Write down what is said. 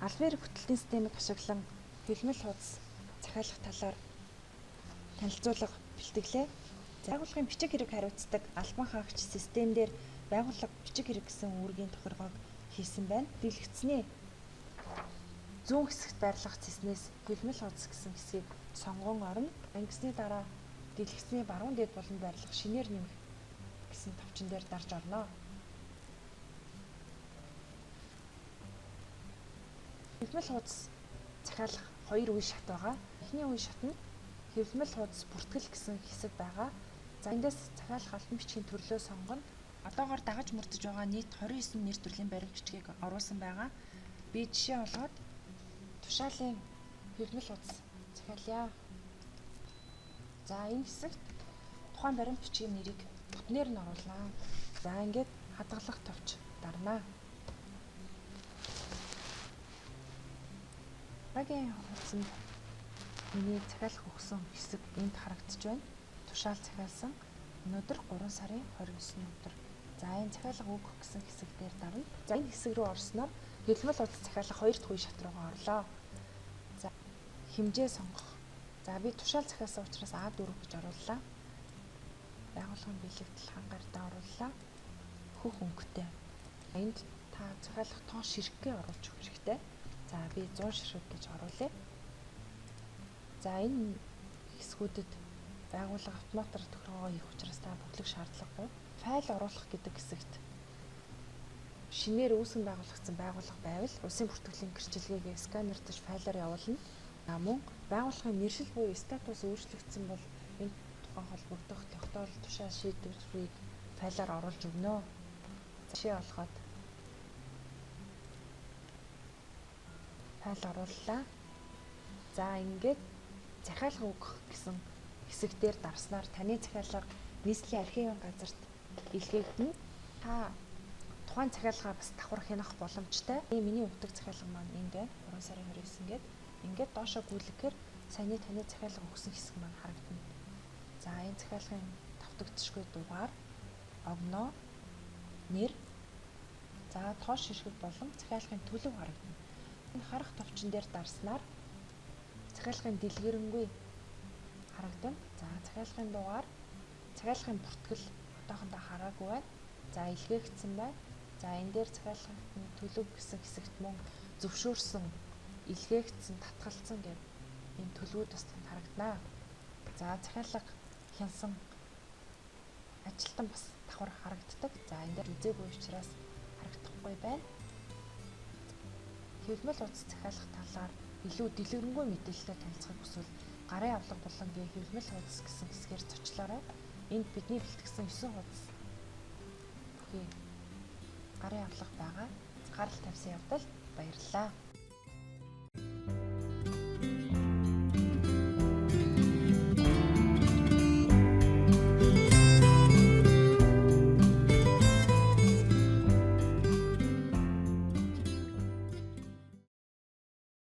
Албан бүтэлтийн системийг ашиглан хөлмөл хуудас захиалах талаар танилцуулга бэлтгэлээ. Байгууллагын бичиг хэрэг хариуцдаг албан хаагч систем дээр байгууллага бичиг хэрэг гэсэн үүргийн тохиргоог хийсэн байна. Дэлгэцний зүүн хэсэгт байрлах цэснээс хөлмөл хуудас гэсэн хэсгийг сонгон орно. Ангисны дараа дэлгэцний баруун дэд болонд байрлах шинээр нэмэх гэсэн товчон дээр дарж орно. Хөлмөл хуудас захиалах хоёр үе шат байгаа. Эхний үе шат нь хөлмөл хуудас бүртгэл гэсэн хэсэг байгаа. За эндээс захиалах албан бичгийн төрлөө сонгоно. Одоогоор дагаж мөрдөж байгаа нийт 29 нэр төрлийн баримт бичгийг оруулсан байгаа. Би жишээ олгоод тушаалын хөлмөл хуудас захиалъя. За энэ хэсэгт тухайн баримт бичгийн нэрийг бүтнээр нь оруулнаа. За ингээд хадгалах товч дарнаа. Багийн хуудсанд миний захиалах өгсөн хэсэг энд харагдаж байна. Тушаал захиалсан. Өнөөдөр 3 сарын 29-ний өдөр. За энэ захиалга өгөх гэсэн хэсэг дээр дарна. За энэ хэсэг рүү орсноор хөлмөл хуудас захиалах 2 дахь үе шат руугаа орлоо. За хэмжээ сонгох. За би тушаал захиалсан учраас А4 гэж орууллаа. Байгууллагын бэлэгдэл хангалттай орууллаа. Хөх өнгөтэй. Энд та захиалах тоон ширхгээ оруулж өгөх хэрэгтэй. За би 100 ширхэг гэж оруулъя. За энэ хэсгүүдэд байгууллага автоматар тохиргоо хийх учраас та бүтлэх шаардлагагүй. Файл оруулах гэдэг хэсэгт шинээр үүсгэн байгуулагдсан байгууллага байвал улсын бүртгэлийн гэрчилгээгээ сканертаж файлаар явуулна. Мөн байгууллагын нэршил буюу статус өөрчлөгдсөн бол энэ тухайн холбогдох тогтоол тушаал шийдвэрийг файлаар оруулж өгнө. Жишээ олгоод файл орууллаа. За ингээд захиалга өгөх гэсэн хэсэг дээр дарснаар таны захиалга нийслэлийн архивын газарт илгээгдэнэ. Та тухайн захиалгаа бас давхар хянах боломжтой. Миний өгдөг захиалга маань энд байна. 3 сарын 29 гээд ингээд доошоо гүйлгэхээр саяны таны захиалга өгсөн хэсэг маань харагдана. За энэ захиалгын давтагдчихгүй дугаар, огноо, нэр, за тоош ширхэг болон захиалгын төлөв харагдана. Энэ харах товчон дээр дарснаар захиалгын дэлгэрэнгүй харагдана. За захиалгын дугаар, захиалгын бүртгэл одоохондоо хараагүй байна. За илгээгдсэн байна. За энэ дээр захиалгын төлөв гэсэн хэсэгт мөн зөвшөөрсөн, илгээгдсэн, татгалцсан гэв энэ төлөвүүд бас танд харагдана. За захиалга хянсан ажилтан бас давхар харагддаг. За энэ дээр үзээгүй учраас харагдахгүй байна. Хөлмөл хуудас захиалах талаар илүү дэлгэрэнгүй мэдээлэлтэй танилцахыг хүсвэл гарын авлага болон хөлмөл хуудас гэсэн хэсгээр зочлоорой. Энд бидний бэлтгэсэн 9 хуудас бүхий гарын авлага байгаа. Гарал тавьсан явдал баярлалаа.